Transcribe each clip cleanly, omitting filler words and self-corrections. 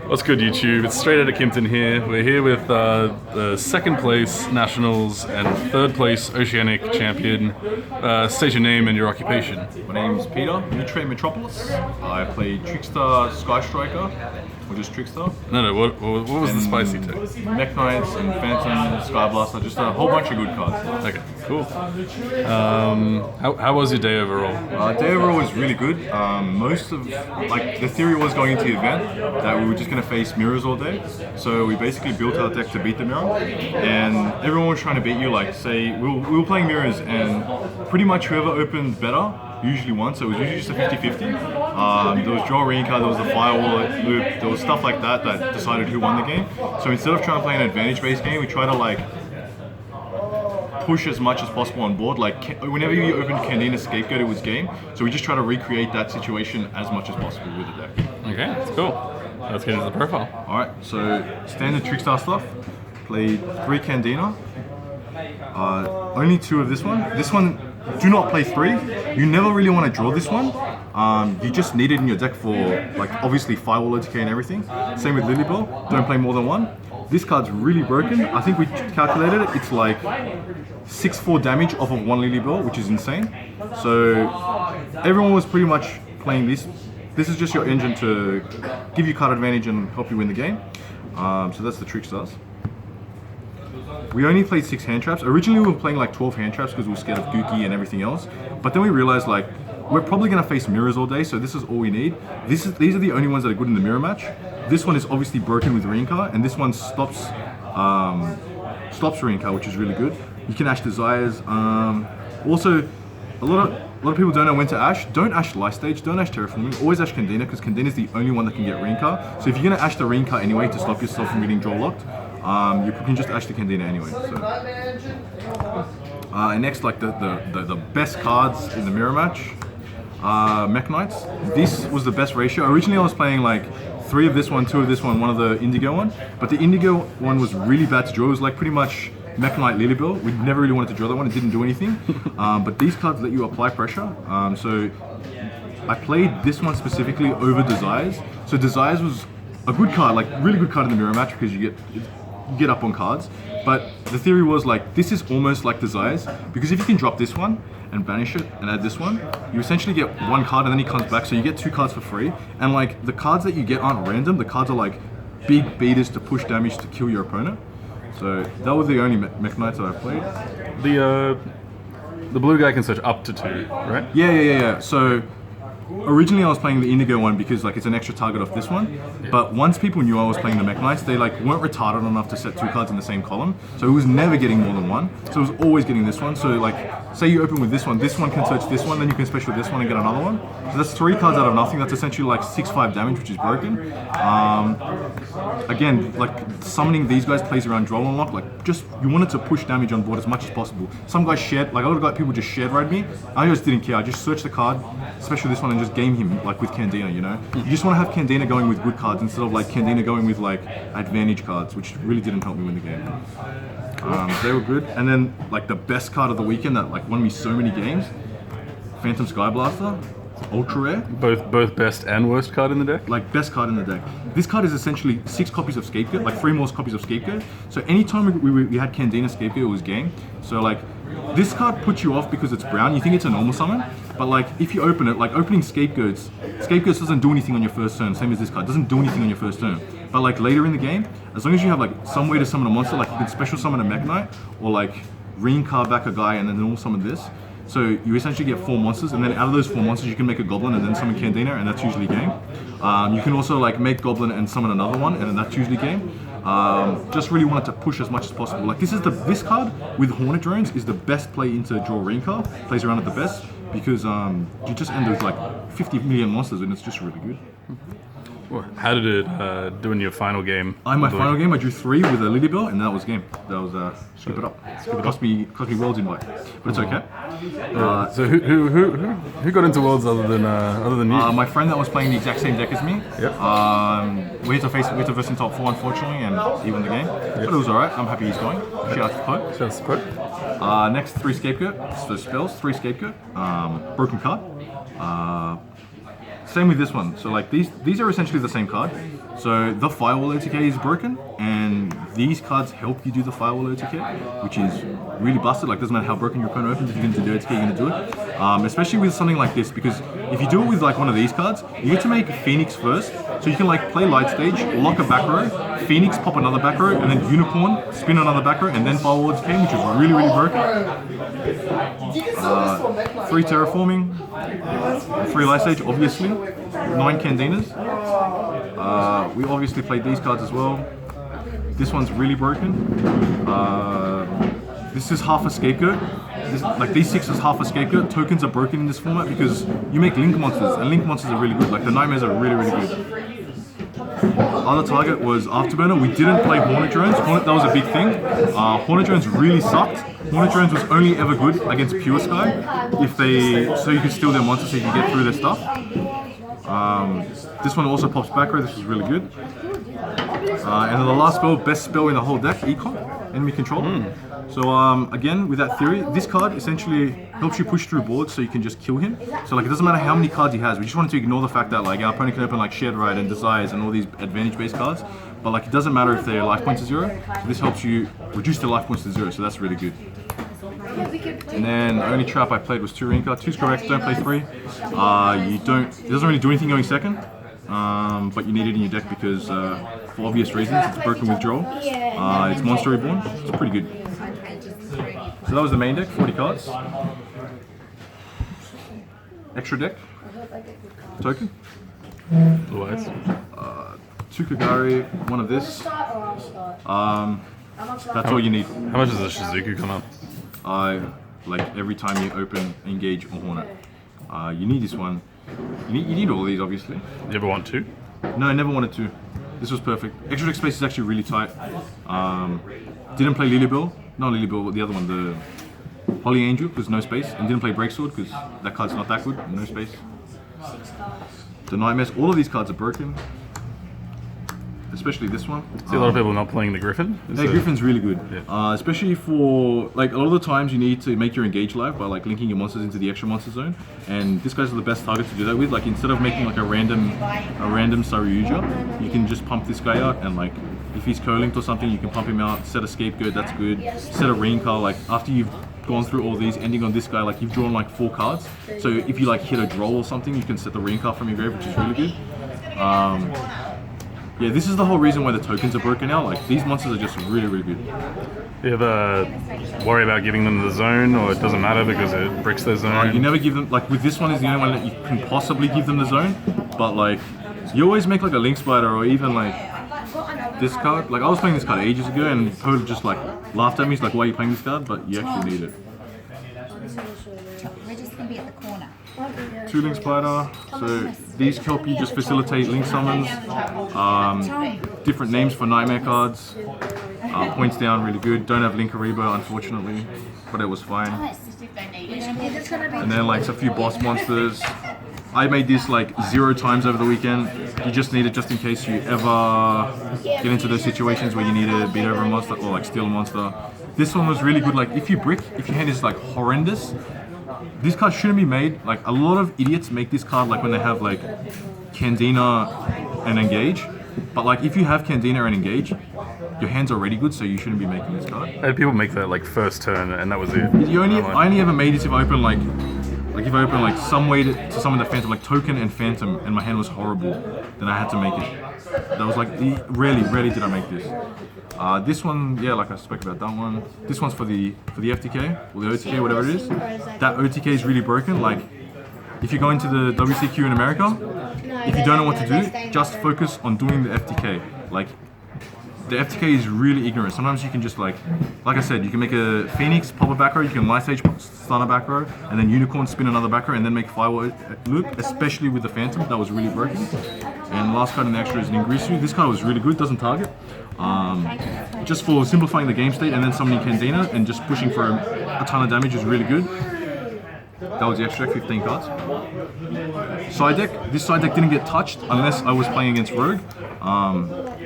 What's good, YouTube? It's Straight Outta Kimpton here. We're here with the second place Nationals and third place Oceanic champion. State your name and your occupation. My name's Peter, Mitro Metropolis. I play Trickstar, Skystriker, or just Trickstar. No, what was the spicy tech? Mekk-Knights and Phantom, Skyblaster, just a whole bunch of good cards. Okay, cool. How was your day overall? Day overall was really good. Most of, the theory was going into the event that we were just going to face mirrors all day. So we basically built our deck to beat the mirror. And everyone was trying to beat you, say, we were playing mirrors and pretty much whoever opened better usually won, so it was usually just a 50-50. There was draw ring card, there was the firewall loop, there was stuff like that that decided who won the game. So instead of trying to play an advantage-based game, we try to push as much as possible on board. Whenever you opened Candina Scapegoat, it was game. So we just try to recreate that situation as much as possible with the deck. Okay, that's cool. Let's get into the profile. Alright, so standard Trickstar stuff. Played 3 Candina. Only 2 of this one. This one, do not play 3. You never really want to draw this one. You just need it in your deck for, obviously Firewall OTK and everything. Same with Lilybell, don't play more than 1. This card's really broken. I think we calculated it. It's 6-4 damage off of 1 Lilybell, which is insane. So everyone was pretty much playing this. This is just your engine to give you card advantage and help you win the game. So that's the Trickstars. We only played 6 hand traps. Originally we were playing 12 hand traps because we were scared of Gookie and everything else. But then we realized we're probably going to face mirrors all day, so this is all we need. These are the only ones that are good in the mirror match. This one is obviously broken with Rinka, and this one stops Rinka, which is really good. You can Ash Desires. Also, a lot of people don't know when to Ash. Don't Ash Life Stage, don't Ash Terraforming, always Ash Candina, because Candina is the only one that can get Rinka. So if you're going to Ash the Rinka anyway to stop yourself from getting draw locked, you can just Ash the Candina anyway. So. And next, the best cards in the mirror match, Mekk-Knights. This was the best ratio. Originally I was playing 3 of this one, 2 of this one, 1 of the Indigo one. But the Indigo one was really bad to draw. It was pretty much Mekk-Knight Lilybell. We never really wanted to draw that one, it didn't do anything. But these cards let you apply pressure. So I played this one specifically over Desires. So Desires was a good card, really good card in the mirror match because you get up on cards. But the theory was this is almost like Desires, because if you can drop this one and banish it and add this one, you essentially get 1 card and then he comes back, so you get 2 cards for free. And the cards that you get aren't random, the cards are big beaters to push damage to kill your opponent. So that was the only Mekk-Knights that I played. The blue guy can search up to 2, right? Yeah. So originally I was playing the Indigo one because it's an extra target off this one, but once people knew I was playing the Mekk-Knights, they weren't retarded enough to set 2 cards in the same column, so it was never getting more than 1, so it was always getting this one. So say you open with this one can search this one, then you can special this one and get another one. So that's 3 cards out of nothing. That's essentially 6-5 damage, which is broken. Again, summoning these guys plays around draw unlock. You wanted to push damage on board as much as possible. Some guys shared, a lot of people just shared ride me. I just didn't care. I just searched the card, special this one, and just game him with Candina, you know? You just want to have Candina going with good cards instead of Candina going with advantage cards, which really didn't help me win the game. They were good. And then the best card of the weekend that won me so many games, Phantom Skyblaster, ultra rare. Both best and worst card in the deck? Best card in the deck. This card is essentially 6 copies of Scapegoat, 3 more copies of Scapegoat. So anytime we had Candina Scapegoat, it was game. So this card puts you off because it's brown. You think it's a normal summon, but if you open it, opening Scapegoats doesn't do anything on your first turn, same as this card, doesn't do anything on your first turn. But later in the game, as long as you have some way to summon a monster, you can special summon a Mekk-Knight, or ring card back a guy and then normal summon this. So you essentially get 4 monsters, and then out of those 4 monsters you can make a goblin and then summon Candina, and that's usually game. You can also make goblin and summon another one, and then that's usually game. Just really wanted to push as much as possible. This card with Hornet Drones is the best play into draw ring card, plays around at the best, because you just end with 50 million monsters and it's just really good. How did it do in your final game? My final game, I drew 3 with a Lilybell, and that was game. That was skip it up. Cost me worlds invite, but it's okay. So who got into worlds other than you? My friend that was playing the exact same deck as me. Yep. We had to verse in top 4, unfortunately, and he won the game. Yep. But it was alright. I'm happy he's going. Shout out to Poe. Shout out to Poe. Next 3 Scapegoat. So spells, 3 Scapegoat. Broken card. same with this one. So like these are essentially the same card. So the Firewall OTK is broken, and these cards help you do the Firewall OTK, which is really busted. Like doesn't matter how broken your opponent opens, if you're going to do OTK, you're going to do it. Especially with something like this, because if you do it with like one of these cards, you get to make Phoenix first, so you can like play Light Stage, lock a back row, Phoenix pop another back row, and then Unicorn spin another back row, and then Firewall OTK, which is really broken. 3 Terraforming, 3 Light Stage, obviously, 9 Candinas. We obviously played these cards as well. This one's really broken. This is half a Scapegoat. Like these 6 is half a Scapegoat. Tokens are broken in this format because you make Link monsters, and Link monsters are really good. Like the Nightmares are really good. Other target was Afterburner. We didn't play Hornet Drones. That was a big thing. Hornet Drones really sucked. Hornet Drones was only ever good against Pure Sky so you could steal their monsters so you could get through their stuff. This one also pops back row. This was really good. And then the last spell, best spell in the whole deck, Econ, enemy control. So again, with that theory, this card essentially helps you push through boards so you can just kill him. So like it doesn't matter how many cards he has. We just wanted to ignore the fact that like our opponent can open like Shared Ride and Desires and all these advantage-based cards. But like it doesn't matter if their life points to 0. So this helps you reduce their life points to 0. So that's really good. And then the only trap I played was 2 Rinka. 2's correct, don't play 3. It doesn't really do anything going second. But you need it in your deck because for obvious reasons, it's broken withdrawal. It's Monster Reborn. It's pretty good. So that was the main deck, 40 cards. Extra deck. Token. 2 Kagari, 1 of this. That's all you need. How much does a Shizuku come up? Like every time you open, engage, or Hornet. You need this one. You need all of these, obviously. You ever want 2? No, I never wanted to. This was perfect. Extra deck space is actually really tight. Didn't play Lilybill. Not Lilybill, but the other one, the Holy Angel, because no space. And didn't play Breaksword, because that card's not that good, no space. The Nightmares, all of these cards are broken. Especially this one. See a lot of people not playing the Griffin. Yeah, Griffin's really good. Yeah. Especially for, like, a lot of the times you need to make your engage live by, like, linking your monsters into the extra monster zone. And this guy's the best target to do that with. Like, instead of making, like, a random Saryuja, you can just pump this guy out and, like, if he's co-linked or something, you can pump him out, set a Scapegoat, that's good. Set a Rinka, like, after you've gone through all these, ending on this guy, like, you've drawn, like, 4 cards. So if you, like, hit a draw or something, you can set the Rinka from your grave, which is really good. Yeah, this is the whole reason why the tokens are broken now. Like, these monsters are just really good. You ever worry about giving them the zone, or it doesn't matter because it bricks their zone? You never give them, like, with this one is the only one that you can possibly give them the zone, but, like, you always make, like, a Link Spider or even, like, this card. Like, I was playing this card ages ago and Poe just, like, laughed at me. He's like, why are you playing this card? But you actually need it. We're just going to be at the corner. 2 Link Spider, so these help you just facilitate Link summons, different names for Nightmare cards, points down really good, don't have Link Aribo unfortunately, but it was fine. And then like a few boss monsters. I made this like 0 times over the weekend. You just need it just in case you ever get into those situations where you need to beat over a monster or like steal a monster. This one was really good, like if your hand is like horrendous, this card shouldn't be made. Like a lot of idiots make this card like when they have like Candina and Engage. But like if you have Candina and Engage, your hand's already good, so you shouldn't be making this card. I had people make that like first turn and that was it. I only ever made this if I open like if I open like some way to summon the Phantom, like Token and Phantom, and my hand was horrible, then I had to make it. That was like rarely did I make this. This one, yeah, like I spoke about that one. This one's for the FTK or the OTK, whatever it is. That OTK is really broken. Like if you go into the WCQ in America, if you don't know what to do, just focus on doing the FTK. Like the FTK is really ignorant. Sometimes you can just like I said, you can make a Phoenix, pop a back row, you can Light Stage, stun a back row, and then Unicorn, spin another back row, and then make Firewall loop, especially with the Phantom. That was really broken. And last card in the extra is an Ingrisu. This card was really good, doesn't target. Just for simplifying the game state and then summoning Candina and just pushing for a ton of damage is really good. That was the extra deck, 15 cards. Side deck. This side deck didn't get touched unless I was playing against Rogue.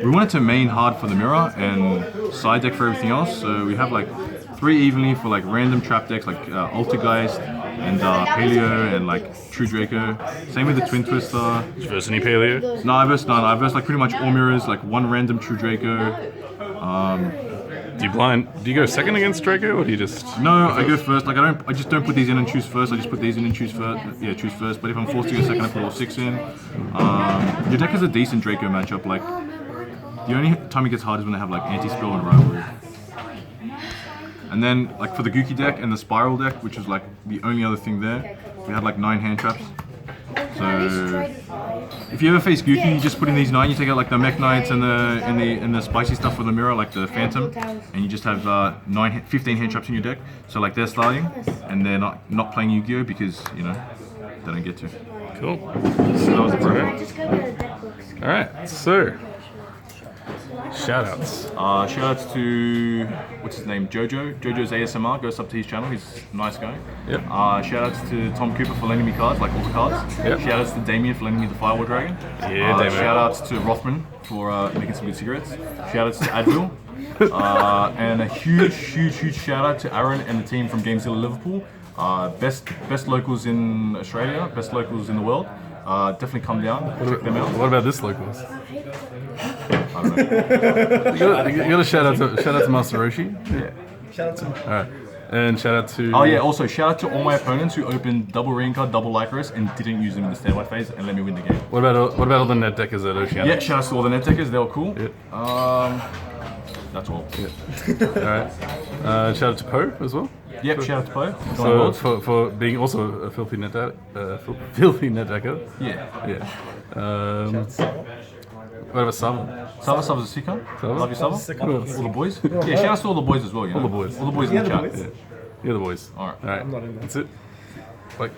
We wanted to main hard for the mirror and side deck for everything else. So we have like 3 evenly for like random trap decks like Altergeist and Paleo and like True Draco. Same with the Twin Twister. Versus any Paleo? No, I versed none. I versed like pretty much all mirrors, like 1 random True Draco. Do you go second against Draco, or do you just? No, I go first. Like I just don't put these in and choose first. I just put these in and choose first. Yeah, choose first. But if I'm forced to go second, I put all 6 in. Your deck has a decent Draco matchup. Like the only time it gets hard is when they have like anti-spell and rivalry. And then like for the Gookie deck and the Spiral deck, which was like the only other thing there, we had like 9 hand traps. So if you ever face Gookie, you just put in these 9. You take out like the Mekk-Knights and the spicy stuff for the mirror, like the Phantom, and you just have 15 hand traps in your deck. So like they're starting, and they're not playing Yu-Gi-Oh because they don't get to. Cool. So that was the program. All right. So shoutouts. Shoutouts to what's his name, Jojo's ASMR. Goes up to his channel. He's a nice guy. Yep. Shoutouts to Tom Cooper for lending me cards, like all the cards. Yep. Shoutouts to Damien for lending me the Firewall Dragon. Yeah, Damien. Shoutouts to Rothman for making some good cigarettes. Shoutouts to Advil. And a huge shout out to Aaron and the team from Gamezilla Liverpool. Best locals in Australia, best locals in the world. Definitely come down, check them out. What about this locals? I don't know. You got a shout out to Master Roshi. Yeah. Shout out to him. All right. And shout out to. Oh yeah. Also shout out to all my opponents who opened double Rain card, double Lycoris, and didn't use them in the standby phase and let me win the game. What about all the net deckers at Oceanic? Yeah. Shout out to all the net deckers. They were cool. Yeah. That's all. Yeah. All right. Shout out to Poe as well. Yep. Shout out to Poe. For being also a filthy net decker. Yeah. Yeah. What about Sava? Sava's a sick one. Love you, Sava. All the boys. Yeah. Shout out to all the boys as well. All the boys. All the boys in the Yeah, the chat. boys. Yeah, the boys. All right. All right. I'm not in there. That's it. Bye.